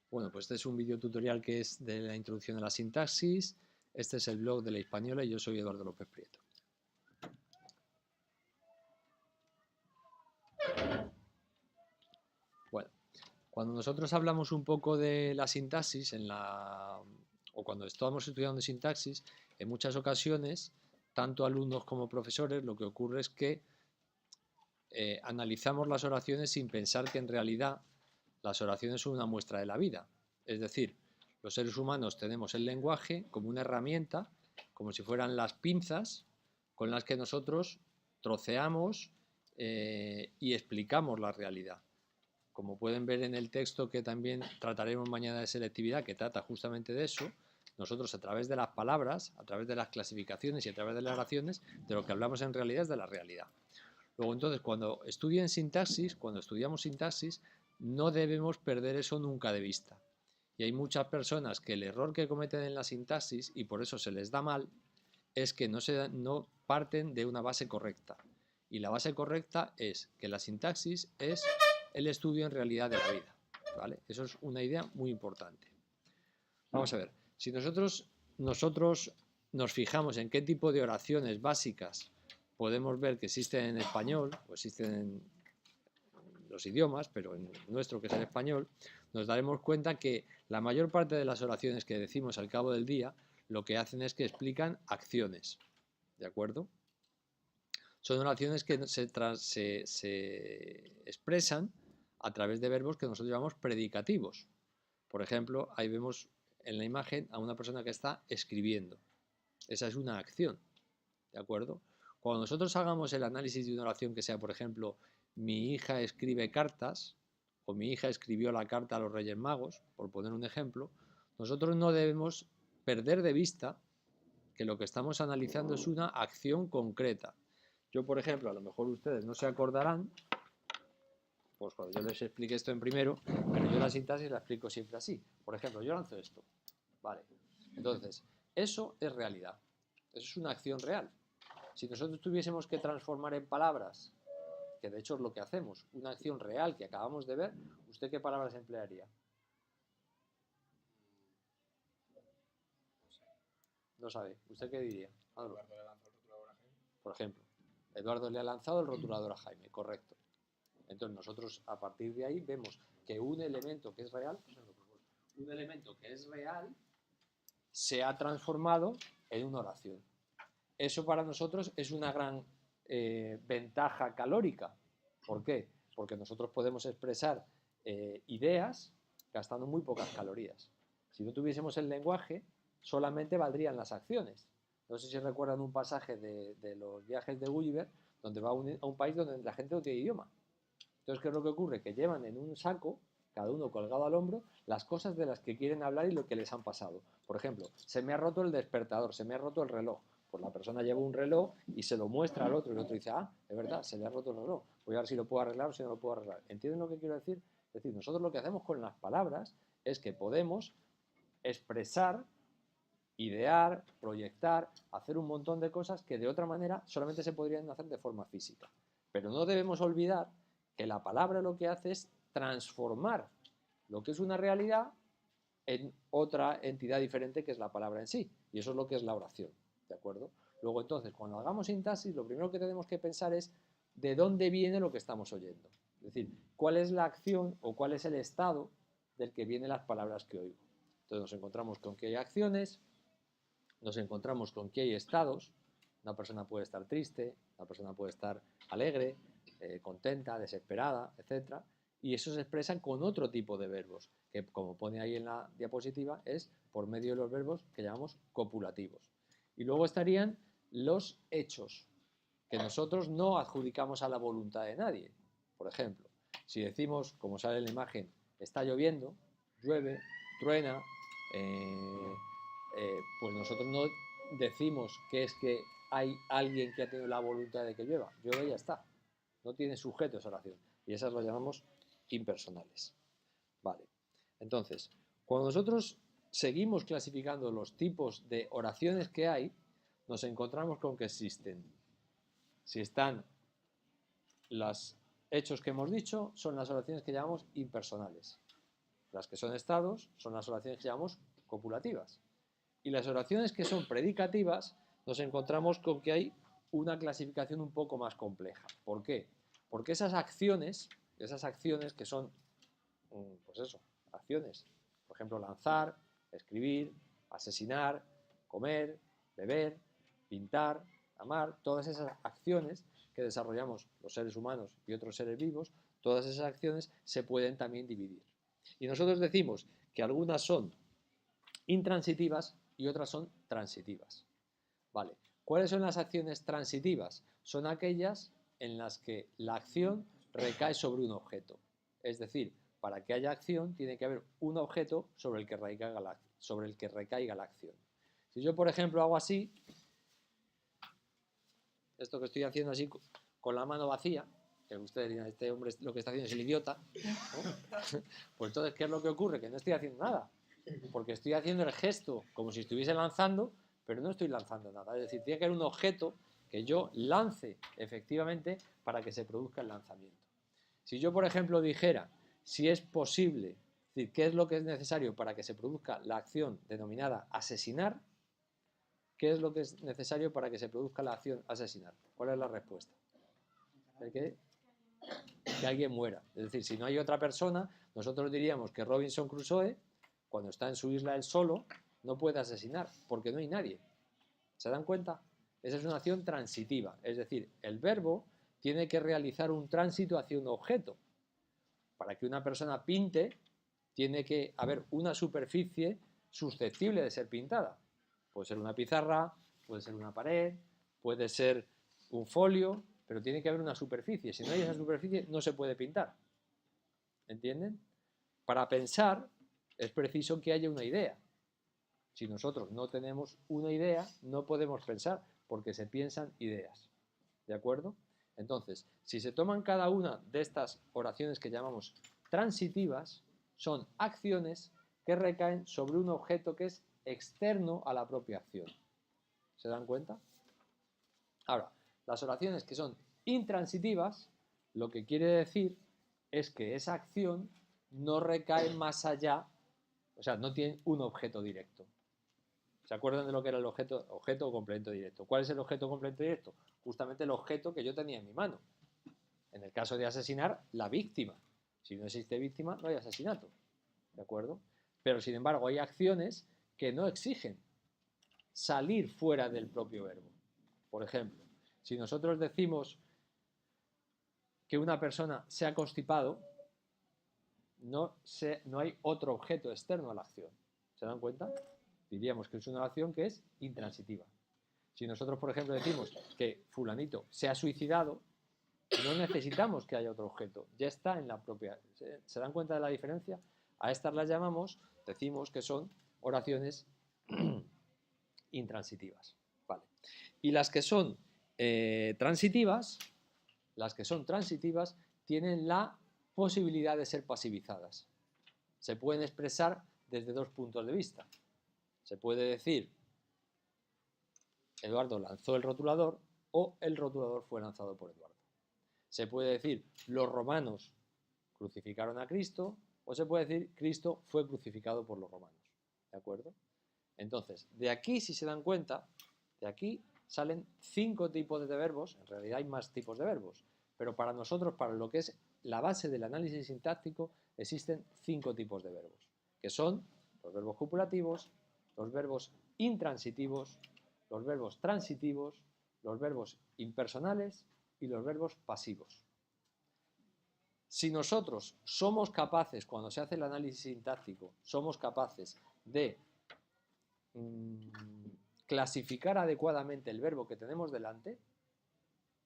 Bueno, pues este es un video tutorial que es de la introducción a la sintaxis. Este es el blog de La Hispaniola y yo soy Eduardo López Prieto. Bueno, cuando nosotros hablamos un poco de la sintaxis, o cuando estamos estudiando sintaxis, en muchas ocasiones, tanto alumnos como profesores, lo que ocurre es que analizamos las oraciones sin pensar que en realidad las oraciones son una muestra de la vida. Es decir, los seres humanos tenemos el lenguaje como una herramienta, como si fueran las pinzas con las que nosotros troceamos y explicamos la realidad. Como pueden ver en el texto que también trataremos mañana de selectividad, que trata justamente de eso, nosotros a través de las palabras, a través de las clasificaciones y a través de las oraciones, de lo que hablamos en realidad es de la realidad. Luego, entonces, cuando estudiamos sintaxis, no debemos perder eso nunca de vista. Y hay muchas personas que el error que cometen en la sintaxis, y por eso se les da mal, es que no parten de una base correcta. Y la base correcta es que la sintaxis es el estudio en realidad de la vida. ¿Vale? Eso es una idea muy importante. Vamos a ver, si nosotros nos fijamos en qué tipo de oraciones básicas podemos ver que existen en español, o existen en los idiomas, pero en nuestro que es el español, nos daremos cuenta que la mayor parte de las oraciones que decimos al cabo del día lo que hacen es que explican acciones, ¿de acuerdo? Son oraciones que se expresan a través de verbos que nosotros llamamos predicativos. Por ejemplo, ahí vemos en la imagen a una persona que está escribiendo. Esa es una acción, ¿de acuerdo? Cuando nosotros hagamos el análisis de una oración que sea, por ejemplo, mi hija escribe cartas, o mi hija escribió la carta a los Reyes Magos, por poner un ejemplo, nosotros no debemos perder de vista que lo que estamos analizando es una acción concreta. Yo, por ejemplo, a lo mejor ustedes no se acordarán, pues cuando yo les explique esto en primero, pero yo la sintaxis la explico siempre así. Por ejemplo, yo lanzo esto, ¿vale? Entonces, eso es realidad, eso es una acción real. Si nosotros tuviésemos que transformar en palabras, que de hecho es lo que hacemos, una acción real que acabamos de ver, ¿usted qué palabras emplearía? No sabe. ¿Usted qué diría? Eduardo le ha lanzado el rotulador a Jaime. Por ejemplo, Eduardo le ha lanzado el rotulador a Jaime, correcto. Entonces nosotros a partir de ahí vemos que un elemento que es real, se ha transformado en una oración. Eso para nosotros es una gran ventaja calórica. ¿Por qué? Porque nosotros podemos expresar ideas gastando muy pocas calorías. Si no tuviésemos el lenguaje, solamente valdrían las acciones. No sé si recuerdan un pasaje de los viajes de Gulliver, donde va a un país donde la gente no tiene idioma. Entonces, ¿qué es lo que ocurre? Que llevan en un saco, cada uno colgado al hombro, las cosas de las que quieren hablar y lo que les han pasado. Por ejemplo, se me ha roto el despertador, se me ha roto el reloj. Pues la persona lleva un reloj y se lo muestra al otro y el otro dice, ah, es verdad, se le ha roto el reloj. Voy a ver si lo puedo arreglar o si no lo puedo arreglar. ¿Entienden lo que quiero decir? Es decir, nosotros lo que hacemos con las palabras es que podemos expresar, idear, proyectar, hacer un montón de cosas que de otra manera solamente se podrían hacer de forma física. Pero no debemos olvidar que la palabra lo que hace es transformar lo que es una realidad en otra entidad diferente que es la palabra en sí. Y eso es lo que es la oración, ¿de acuerdo? Luego entonces, cuando hagamos sintaxis, lo primero que tenemos que pensar es de dónde viene lo que estamos oyendo. Es decir, cuál es la acción o cuál es el estado del que vienen las palabras que oigo. Entonces nos encontramos con que hay acciones, nos encontramos con que hay estados. Una persona puede estar triste, una persona puede estar alegre, contenta, desesperada, etc. Y eso se expresa con otro tipo de verbos, que como pone ahí en la diapositiva, es por medio de los verbos que llamamos copulativos. Y luego estarían los hechos, que nosotros no adjudicamos a la voluntad de nadie. Por ejemplo, si decimos, como sale en la imagen, está lloviendo, llueve, truena, pues nosotros no decimos que es que hay alguien que ha tenido la voluntad de que llueva. Llueve y ya está. No tiene sujeto esa oración. Y esas las llamamos impersonales. Vale. Entonces, cuando nosotros seguimos clasificando los tipos de oraciones que hay, nos encontramos con que existen. Si están los hechos que hemos dicho, son las oraciones que llamamos impersonales. Las que son estados son las oraciones que llamamos copulativas. Y las oraciones que son predicativas nos encontramos con que hay una clasificación un poco más compleja. ¿Por qué? Porque esas acciones que son, pues eso, acciones, por ejemplo, lanzar, escribir, asesinar, comer, beber, pintar, amar, todas esas acciones que desarrollamos los seres humanos y otros seres vivos, todas esas acciones se pueden también dividir. Y nosotros decimos que algunas son intransitivas y otras son transitivas. Vale. ¿Cuáles son las acciones transitivas? Son aquellas en las que la acción recae sobre un objeto. Es decir, para que haya acción tiene que haber un objeto sobre el que recaiga la acción. Si yo, por ejemplo, hago así, esto que estoy haciendo así con la mano vacía, que ustedes dirán, este hombre lo que está haciendo es el idiota, ¿no? Pues entonces, ¿qué es lo que ocurre? Que no estoy haciendo nada, porque estoy haciendo el gesto como si estuviese lanzando, pero no estoy lanzando nada. Es decir, tiene que haber un objeto que yo lance efectivamente para que se produzca el lanzamiento. Si yo, por ejemplo, dijera si es posible, es decir, qué es lo que es necesario para que se produzca la acción denominada asesinar, ¿qué es lo que es necesario para que se produzca la acción asesinar? ¿Cuál es la respuesta? Que alguien muera. Es decir, si no hay otra persona, nosotros diríamos que Robinson Crusoe, cuando está en su isla él solo, no puede asesinar, porque no hay nadie. ¿Se dan cuenta? Esa es una acción transitiva. Es decir, el verbo tiene que realizar un tránsito hacia un objeto. Para que una persona pinte, tiene que haber una superficie susceptible de ser pintada. Puede ser una pizarra, puede ser una pared, puede ser un folio, pero tiene que haber una superficie. Si no hay esa superficie, no se puede pintar. ¿Entienden? Para pensar es preciso que haya una idea. Si nosotros no tenemos una idea, no podemos pensar, porque se piensan ideas. ¿De acuerdo? Entonces, si se toman cada una de estas oraciones que llamamos transitivas, son acciones que recaen sobre un objeto que es externo a la propia acción. ¿Se dan cuenta? Ahora, las oraciones que son intransitivas, lo que quiere decir es que esa acción no recae más allá, o sea, no tiene un objeto directo. ¿Se acuerdan de lo que era el objeto o complemento directo? ¿Cuál es el objeto complemento directo? Justamente el objeto que yo tenía en mi mano. En el caso de asesinar, la víctima. Si no existe víctima, no hay asesinato. ¿De acuerdo? Pero, sin embargo, hay acciones que no exigen salir fuera del propio verbo. Por ejemplo, si nosotros decimos que una persona se ha constipado, no hay otro objeto externo a la acción. ¿Se dan cuenta? Diríamos que es una acción que es intransitiva. Si nosotros, por ejemplo, decimos que fulanito se ha suicidado, no necesitamos que haya otro objeto, ya está en la propia. ¿Se dan cuenta de la diferencia? A estas las llamamos, decimos que son oraciones intransitivas. Vale. Y las que son transitivas, tienen la posibilidad de ser pasivizadas. Se pueden expresar desde dos puntos de vista. Se puede decir, Eduardo lanzó el rotulador, o el rotulador fue lanzado por Eduardo. Se puede decir, los romanos crucificaron a Cristo, o se puede decir, Cristo fue crucificado por los romanos. ¿De acuerdo? Entonces, de aquí, si se dan cuenta, de aquí salen 5 tipos de verbos. En realidad hay más tipos de verbos, pero para nosotros, para lo que es la base del análisis sintáctico, existen 5 tipos de verbos, que son los verbos copulativos, los verbos intransitivos, los verbos transitivos, los verbos impersonales y los verbos pasivos. Si nosotros somos capaces, cuando se hace el análisis sintáctico, somos capaces de clasificar adecuadamente el verbo que tenemos delante,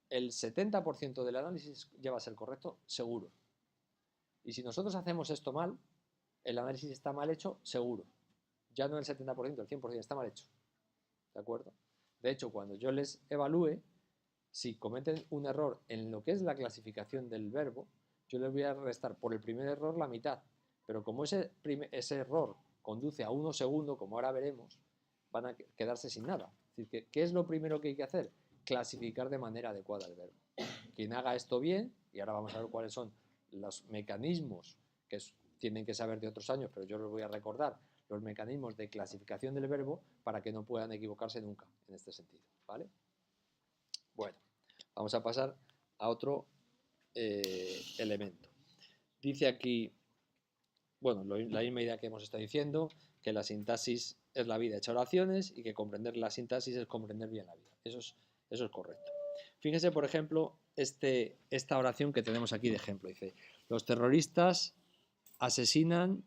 el 70% del análisis ya va a ser correcto, seguro. Y si nosotros hacemos esto mal, el análisis está mal hecho, seguro. Ya no el 70%, el 100% está mal hecho. ¿De acuerdo? De hecho, cuando yo les evalúe, si cometen un error en lo que es la clasificación del verbo, yo les voy a restar por el primer error la mitad. Pero como ese error conduce a 1 segundo, como ahora veremos, van a quedarse sin nada. Es decir, ¿qué es lo primero que hay que hacer? Clasificar de manera adecuada el verbo. Quien haga esto bien, y ahora vamos a ver cuáles son los mecanismos que tienen que saber de otros años, pero yo les voy a recordar los mecanismos de clasificación del verbo para que no puedan equivocarse nunca en este sentido, ¿vale? Bueno, vamos a pasar a otro elemento. Dice aquí, bueno, la misma idea que hemos estado diciendo, que la sintaxis es la vida hecha oraciones y que comprender la sintaxis es comprender bien la vida. Eso es correcto. Fíjense, por ejemplo, esta oración que tenemos aquí de ejemplo. Dice, los terroristas asesinan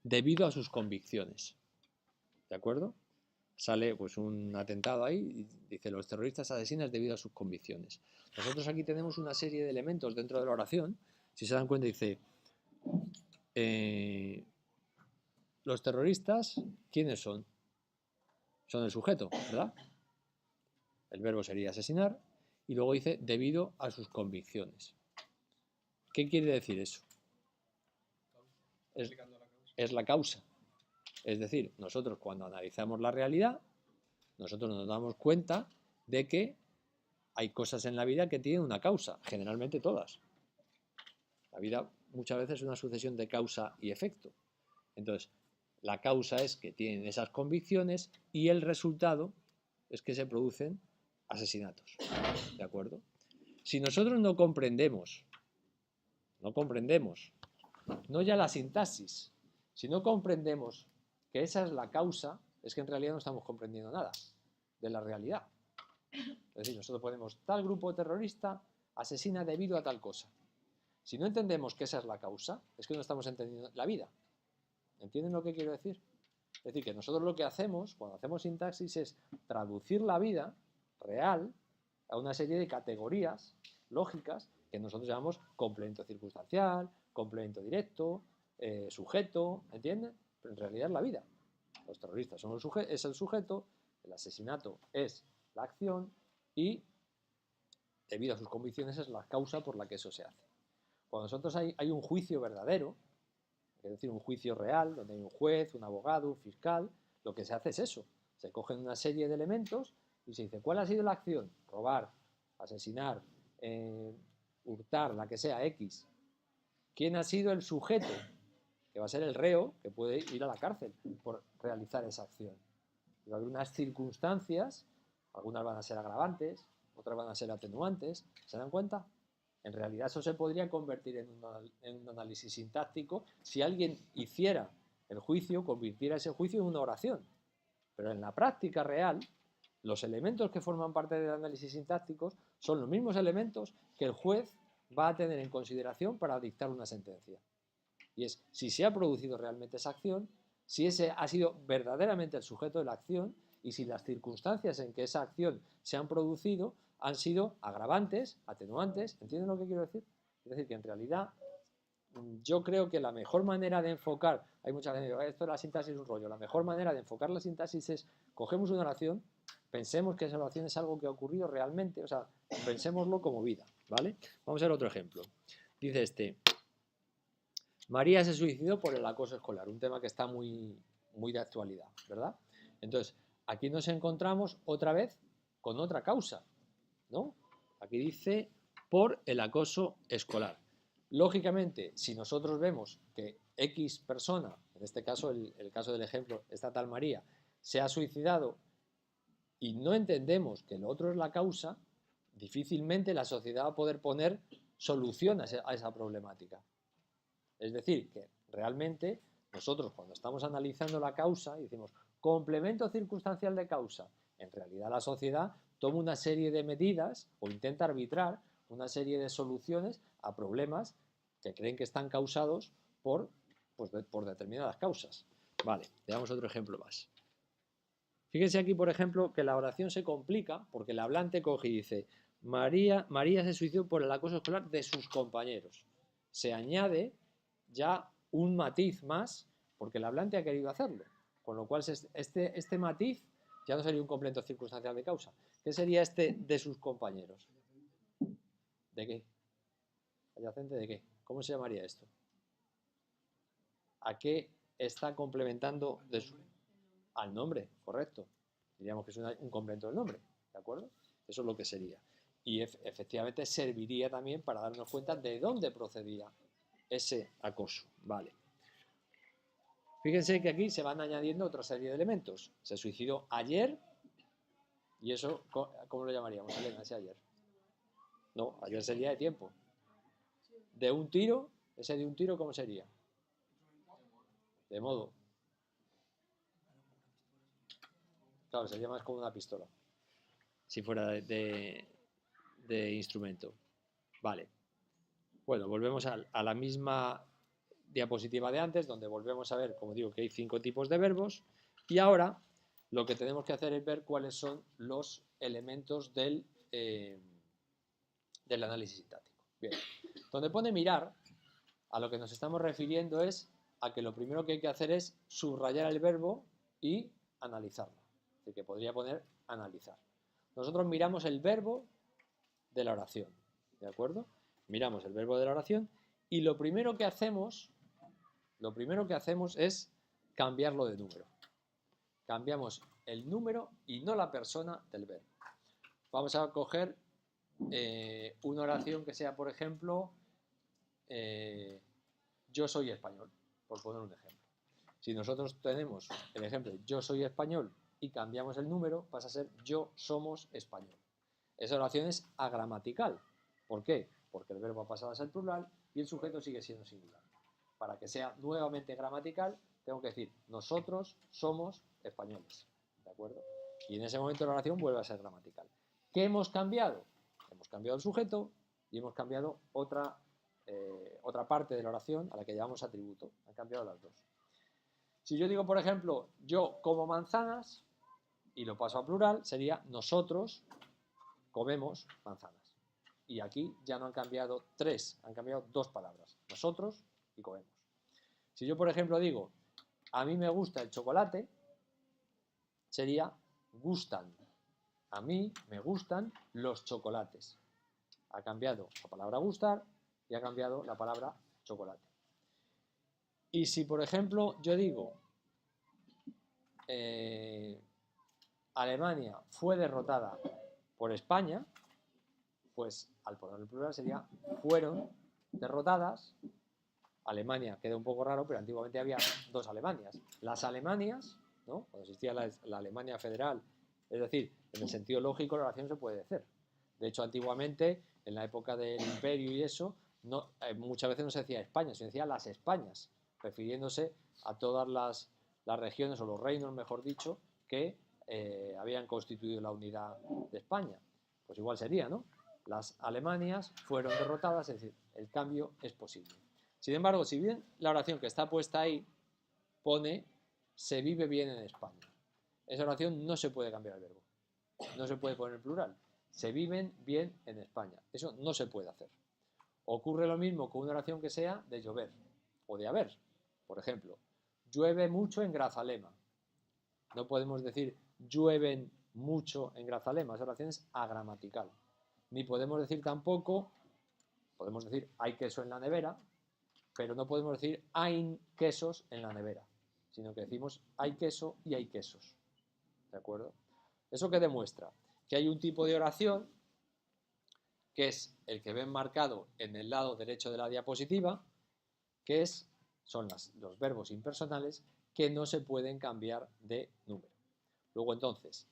debido a sus convicciones. ¿De acuerdo? Sale pues un atentado ahí y dice, los terroristas asesinan debido a sus convicciones. Nosotros aquí tenemos una serie de elementos dentro de la oración. Si se dan cuenta, dice, los terroristas, ¿quiénes son? Son el sujeto, ¿verdad? El verbo sería asesinar. Y luego dice, debido a sus convicciones. ¿Qué quiere decir eso? Es la causa. Es decir, nosotros cuando analizamos la realidad, nosotros nos damos cuenta de que hay cosas en la vida que tienen una causa, generalmente todas. La vida muchas veces es una sucesión de causa y efecto. Entonces, la causa es que tienen esas convicciones y el resultado es que se producen asesinatos. ¿De acuerdo? Si nosotros no comprendemos no ya la sintaxis, si no comprendemos que esa es la causa, es que en realidad no estamos comprendiendo nada de la realidad. Es decir, nosotros ponemos tal grupo terrorista asesina debido a tal cosa. Si no entendemos que esa es la causa, es que no estamos entendiendo la vida. ¿Entienden lo que quiero decir? Es decir, que nosotros lo que hacemos cuando hacemos sintaxis es traducir la vida real a una serie de categorías lógicas que nosotros llamamos complemento circunstancial, complemento directo, sujeto, ¿entienden? Pero en realidad es la vida. Los terroristas son es el sujeto, el asesinato es la acción y debido a sus convicciones es la causa por la que eso se hace. Cuando nosotros hay un juicio verdadero, es decir, un juicio real, donde hay un juez, un abogado, un fiscal, lo que se hace es eso. Se cogen una serie de elementos y se dice, ¿cuál ha sido la acción? Robar, asesinar, hurtar, la que sea, X. ¿Quién ha sido el sujeto? Que va a ser el reo, que puede ir a la cárcel por realizar esa acción. Y va a haber unas circunstancias, algunas van a ser agravantes, otras van a ser atenuantes, ¿se dan cuenta? En realidad eso se podría convertir en un análisis sintáctico si alguien hiciera el juicio, convirtiera ese juicio en una oración. Pero en la práctica real, los elementos que forman parte del análisis sintáctico son los mismos elementos que el juez va a tener en consideración para dictar una sentencia. Y es si se ha producido realmente esa acción, si ese ha sido verdaderamente el sujeto de la acción y si las circunstancias en que esa acción se han producido han sido agravantes, atenuantes. ¿Entienden lo que quiero decir? Es decir, que en realidad yo creo que la mejor manera de enfocar, hay mucha gente que dice, esto de la sintaxis es un rollo, la mejor manera de enfocar la sintaxis es, cogemos una oración, pensemos que esa oración es algo que ha ocurrido realmente, o sea, pensémoslo como vida, ¿vale? Vamos a ver otro ejemplo. Dice María se suicidó por el acoso escolar, un tema que está muy, muy de actualidad, ¿verdad? Entonces, aquí nos encontramos otra vez con otra causa, ¿no? Aquí dice por el acoso escolar. Lógicamente, si nosotros vemos que X persona, en este caso, el caso del ejemplo, esta tal María, se ha suicidado y no entendemos que lo otro es la causa, difícilmente la sociedad va a poder poner solución a esa problemática. Es decir, que realmente nosotros cuando estamos analizando la causa y decimos complemento circunstancial de causa, en realidad la sociedad toma una serie de medidas o intenta arbitrar una serie de soluciones a problemas que creen que están causados por determinadas causas. Vale, veamos otro ejemplo más. Fíjense aquí, por ejemplo, que la oración se complica porque el hablante coge y dice María se suicidó por el acoso escolar de sus compañeros. Se añade ya un matiz más porque el hablante ha querido hacerlo. Con lo cual este matiz ya no sería un complemento circunstancial de causa. ¿Qué sería este de sus compañeros? ¿De qué? ¿Adyacente de qué? ¿Cómo se llamaría esto? ¿A qué está complementando al nombre? Correcto. Diríamos que es un complemento del nombre. ¿De acuerdo? Eso es lo que sería. Y efectivamente serviría también para darnos cuenta de dónde procedía ese acoso. Vale. Fíjense que aquí se van añadiendo otra serie de elementos. Se suicidó ayer, y eso, ¿cómo lo llamaríamos, Elena, ese ayer? No, ayer sería de tiempo. De un tiro, ese de un tiro, ¿cómo sería? De modo. Claro, sería más como una pistola, si fuera de instrumento. Vale. Bueno, volvemos a la misma diapositiva de antes, donde volvemos a ver, como digo, que hay 5 tipos de verbos, y ahora lo que tenemos que hacer es ver cuáles son los elementos del análisis sintáctico. Bien, donde pone mirar, a lo que nos estamos refiriendo es a que lo primero que hay que hacer es subrayar el verbo y analizarlo. Así que podría poner analizar. Nosotros miramos el verbo de la oración, ¿de acuerdo? Miramos el verbo de la oración y lo primero que hacemos es cambiarlo de número. Cambiamos el número y no la persona del verbo. Vamos a coger una oración que sea, por ejemplo, yo soy español, por poner un ejemplo. Si nosotros tenemos el ejemplo yo soy español y cambiamos el número, pasa a ser yo somos español. Esa oración es agramatical. ¿Por qué? Porque el verbo ha pasado a ser plural y el sujeto sigue siendo singular. Para que sea nuevamente gramatical, tengo que decir nosotros somos españoles. ¿De acuerdo? Y en ese momento la oración vuelve a ser gramatical. ¿Qué hemos cambiado? Hemos cambiado el sujeto y hemos cambiado otra parte de la oración a la que llamamos atributo. Han cambiado las dos. Si yo digo, por ejemplo, yo como manzanas y lo paso a plural, sería nosotros comemos manzanas. Y aquí ya no han cambiado 3, han cambiado 2 palabras. Nosotros y comemos. Si yo, por ejemplo, digo, a mí me gusta el chocolate, sería gustan. A mí me gustan los chocolates. Ha cambiado la palabra gustar y ha cambiado la palabra chocolate. Y si, por ejemplo, yo digo, Alemania fue derrotada por España, pues al poner el plural sería fueron derrotadas. Alemania queda un poco raro, pero antiguamente había 2 Alemanias. Las Alemanias, ¿no? Cuando existía la Alemania federal, es decir, en el sentido lógico la oración se puede hacer. De hecho, antiguamente, en la época del imperio y eso, muchas veces no se decía España, se decía las Españas, refiriéndose a todas las regiones o los reinos, mejor dicho, que habían constituido la unidad de España. Pues igual sería, ¿no? Las Alemanias fueron derrotadas, es decir, el cambio es posible. Sin embargo, si bien la oración que está puesta ahí pone se vive bien en España, esa oración no se puede cambiar el verbo, no se puede poner plural. Se viven bien en España, eso no se puede hacer. Ocurre lo mismo con una oración que sea de llover o de haber. Por ejemplo, llueve mucho en Grazalema. No podemos decir llueven mucho en Grazalema, esa oración es agramatical. Ni podemos decir tampoco, podemos decir hay queso en la nevera, pero no podemos decir hay quesos en la nevera, sino que decimos hay queso y hay quesos. ¿De acuerdo? ¿Eso qué demuestra? Que hay un tipo de oración, que es el que ven marcado en el lado derecho de la diapositiva, que son los verbos impersonales que no se pueden cambiar de número. Luego entonces,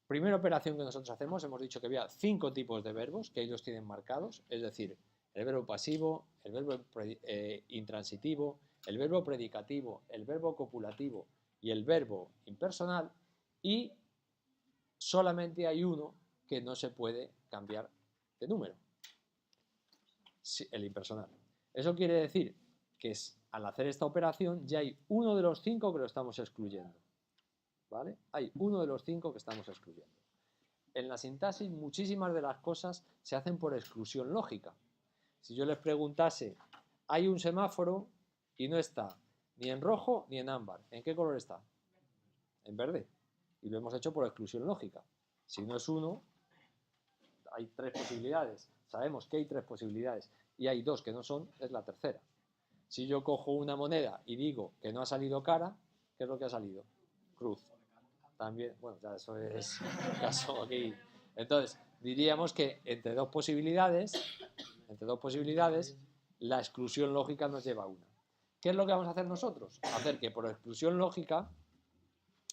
primera operación que nosotros hacemos, hemos dicho que había 5 tipos de verbos que ellos tienen marcados, es decir, el verbo pasivo, el verbo intransitivo, el verbo predicativo, el verbo copulativo y el verbo impersonal, y solamente hay uno que no se puede cambiar de número, el impersonal. Eso quiere decir que al hacer esta operación ya hay uno de los 5 que lo estamos excluyendo. ¿Vale? Hay uno de los 5 que estamos excluyendo. En la sintaxis muchísimas de las cosas se hacen por exclusión lógica. Si yo les preguntase, hay un semáforo y no está ni en rojo ni en ámbar, ¿en qué color está? En verde. Y lo hemos hecho por exclusión lógica. Si no es uno, hay 3 posibilidades. Sabemos que hay 3 posibilidades y hay 2 que no son, es la tercera. Si yo cojo una moneda y digo que no ha salido cara, ¿qué es lo que ha salido? Cruz. También, bueno, ya eso es caso aquí. Entonces, diríamos que entre dos posibilidades, la exclusión lógica nos lleva a una. ¿Qué es lo que vamos a hacer nosotros? Hacer que por exclusión lógica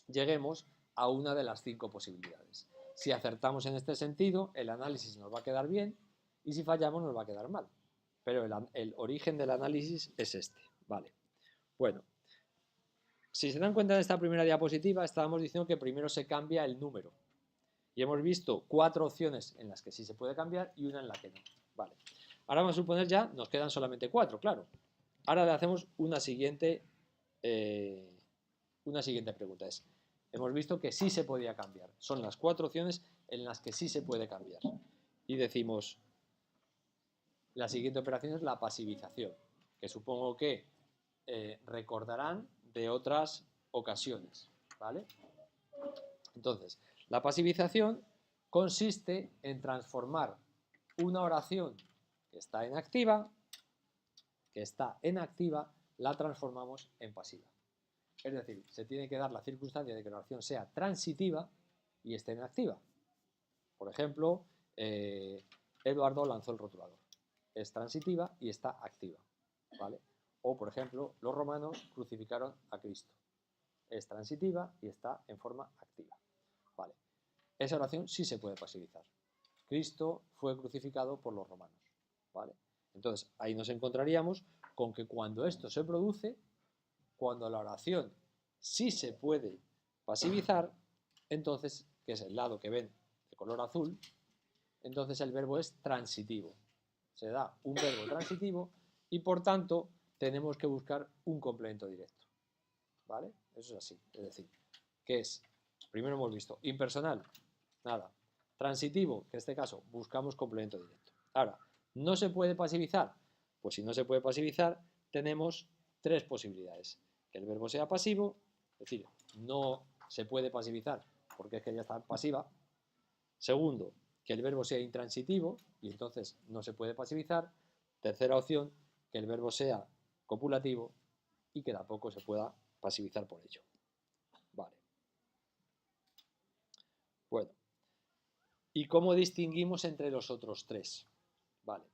lleguemos a una de las 5 posibilidades. Si acertamos en este sentido, el análisis nos va a quedar bien y si fallamos nos va a quedar mal. Pero el origen del análisis es este. Vale. Bueno, si se dan cuenta en esta primera diapositiva, estábamos diciendo que primero se cambia el número. Y hemos visto 4 opciones en las que sí se puede cambiar y una en la que no. Vale. Ahora vamos a suponer ya, nos quedan solamente 4, claro. Ahora le hacemos una siguiente pregunta. Hemos visto que sí se podía cambiar. Son las 4 opciones en las que sí se puede cambiar. Y decimos, la siguiente operación es la pasivización, que supongo que recordarán de otras ocasiones, ¿vale? Entonces, la pasivización consiste en transformar una oración que está en activa, la transformamos en pasiva. Es decir, se tiene que dar la circunstancia de que la oración sea transitiva y esté en activa. Por ejemplo, Eduardo lanzó el rotulador. Es transitiva y está activa, ¿vale? O, por ejemplo, los romanos crucificaron a Cristo. Es transitiva y está en forma activa, ¿vale? Esa oración sí se puede pasivizar. Cristo fue crucificado por los romanos, ¿vale? Entonces, ahí nos encontraríamos con que cuando esto se produce, cuando la oración sí se puede pasivizar, entonces, que es el lado que ven de color azul, entonces el verbo es transitivo. Se da un verbo transitivo y por tanto tenemos que buscar un complemento directo, ¿vale? Eso es así, es decir, que es, primero hemos visto, impersonal, nada, transitivo, que en este caso buscamos complemento directo. Ahora, ¿no se puede pasivizar? Pues si no se puede pasivizar, tenemos 3 posibilidades. Que el verbo sea pasivo, es decir, no se puede pasivizar porque es que ya está pasiva. Segundo, que el verbo sea intransitivo y entonces no se puede pasivizar. Tercera opción, que el verbo sea copulativo y que tampoco se pueda pasivizar por ello. Vale. Bueno. ¿Y cómo distinguimos entre los otros 3? Vale.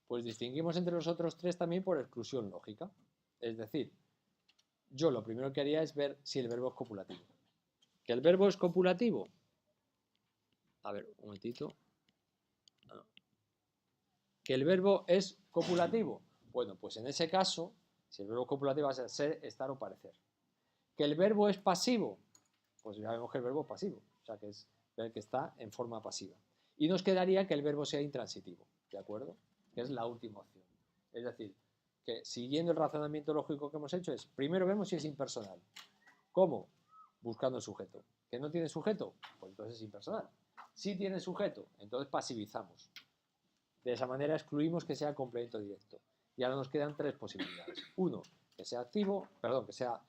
Pues distinguimos entre los otros 3 también por exclusión lógica. Es decir, yo lo primero que haría es ver si el verbo es copulativo. ¿Que el verbo es copulativo? A ver, un momentito. ¿Que el verbo es copulativo? Bueno, pues en ese caso, si el verbo es copulativo va a ser, estar o parecer. ¿Que el verbo es pasivo? Pues ya vemos que el verbo es pasivo, o sea que es el que está en forma pasiva. Y nos quedaría que el verbo sea intransitivo, ¿de acuerdo? Que es la última opción. Es decir, que siguiendo el razonamiento lógico que hemos hecho es, primero vemos si es impersonal. ¿Cómo? Buscando el sujeto. ¿Que no tiene sujeto? Pues entonces es impersonal. Si tiene sujeto, entonces pasivizamos. De esa manera excluimos que sea complemento directo. Y ahora nos quedan 3 posibilidades. 1, que sea activo, perdón, que sea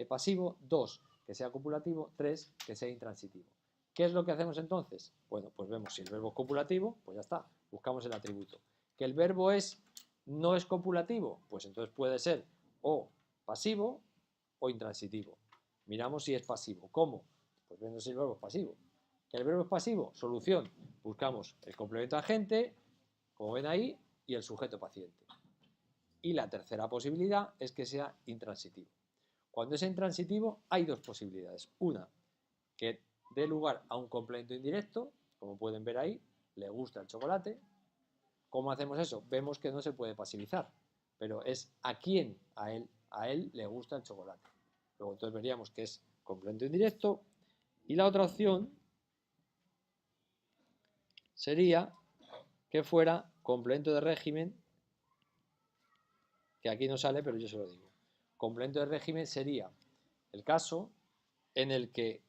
pasivo. 2, que sea copulativo. 3, que sea intransitivo. ¿Qué es lo que hacemos entonces? Bueno, pues vemos si el verbo es copulativo, pues ya está, buscamos el atributo. ¿Que el verbo no es copulativo? Pues entonces puede ser o pasivo o intransitivo. Miramos si es pasivo. ¿Cómo? Pues viendo si el verbo es pasivo. ¿Que el verbo es pasivo? Solución. Buscamos el complemento agente, como ven ahí, y el sujeto paciente. Y la tercera posibilidad es que sea intransitivo. Cuando es intransitivo hay 2 posibilidades. Una, que dé lugar a un complemento indirecto, como pueden ver ahí, le gusta el chocolate. ¿Cómo hacemos eso? Vemos que no se puede pasivizar, pero es a quién, a él le gusta el chocolate. Luego entonces veríamos que es complemento indirecto. Y la otra opción sería que fuera complemento de régimen, que aquí no sale, pero yo se lo digo. Complemento de régimen sería el caso en el que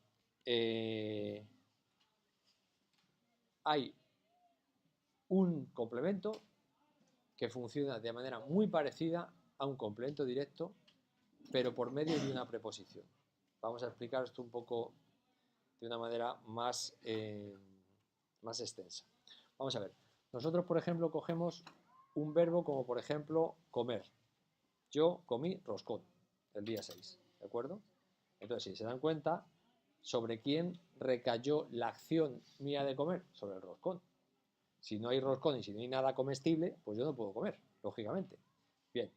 hay un complemento que funciona de manera muy parecida a un complemento directo, pero por medio de una preposición. Vamos a explicar esto un poco de una manera más extensa. Vamos a ver. Nosotros, por ejemplo, cogemos un verbo como, por ejemplo, comer. Yo comí roscón el día 6, ¿de acuerdo? Entonces, si se dan cuenta, ¿sobre quién recayó la acción mía de comer? Sobre el roscón. Si no hay roscón y si no hay nada comestible, pues yo no puedo comer, lógicamente. Bien.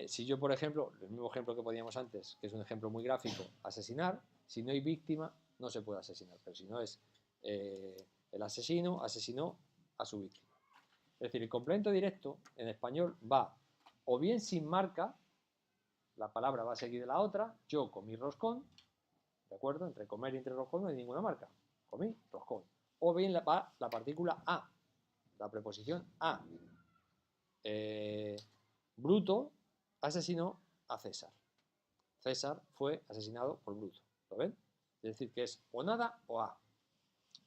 Si yo, por ejemplo, el mismo ejemplo que poníamos antes, que es un ejemplo muy gráfico, asesinar, si no hay víctima, no se puede asesinar, pero si no es el asesino, asesinó a su víctima. Es decir, el complemento directo en español va o bien sin marca, la palabra va a seguir de la otra, yo comí roscón, ¿de acuerdo? Entre comer y entre roscón no hay ninguna marca, comí roscón. O bien va la partícula a, la preposición a. Bruto asesinó a César. César fue asesinado por Bruto. ¿Lo ven? Es decir, que es o nada o a.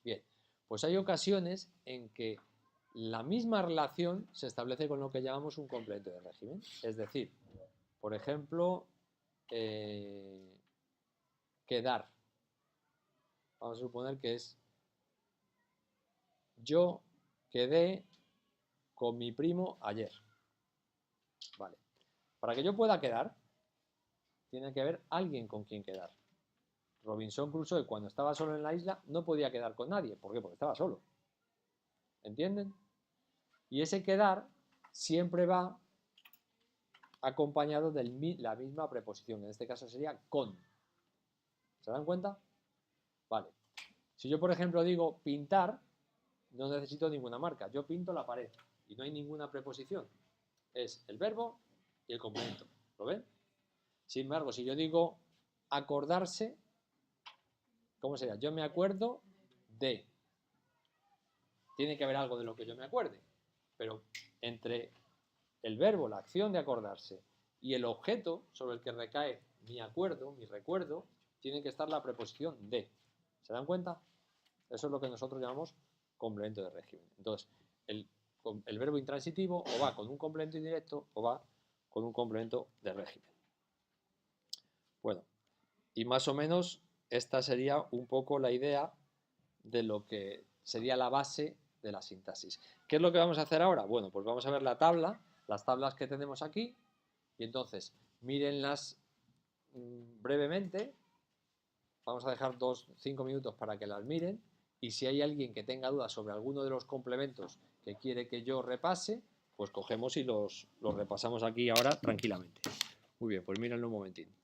Bien, pues hay ocasiones en que la misma relación se establece con lo que llamamos un complemento de régimen. Es decir, por ejemplo, quedar. Vamos a suponer que es yo quedé con mi primo ayer. Vale. Para que yo pueda quedar, tiene que haber alguien con quien quedar. Robinson Crusoe, cuando estaba solo en la isla, no podía quedar con nadie. ¿Por qué? Porque estaba solo. ¿Entienden? Y ese quedar siempre va acompañado de la misma preposición. En este caso sería con. ¿Se dan cuenta? Vale. Si yo, por ejemplo, digo pintar, no necesito ninguna marca. Yo pinto la pared y no hay ninguna preposición. Es el verbo y el complemento. ¿Lo ven? Sin embargo, si yo digo acordarse, ¿cómo sería? Yo me acuerdo de. Tiene que haber algo de lo que yo me acuerde. Pero entre el verbo, la acción de acordarse, y el objeto sobre el que recae mi acuerdo, mi recuerdo, tiene que estar la preposición de. ¿Se dan cuenta? Eso es lo que nosotros llamamos complemento de régimen. Entonces, el verbo intransitivo o va con un complemento indirecto o va con un complemento de régimen. Bueno, y más o menos esta sería un poco la idea de lo que sería la base de la sintaxis. ¿Qué es lo que vamos a hacer ahora? Bueno, pues vamos a ver la tabla, las tablas que tenemos aquí, y entonces mírenlas brevemente. Vamos a dejar 5 minutos para que las miren, y si hay alguien que tenga dudas sobre alguno de los complementos que quiere que yo repase, pues cogemos y los repasamos aquí ahora tranquilamente. Muy bien, pues mírenlo un momentín.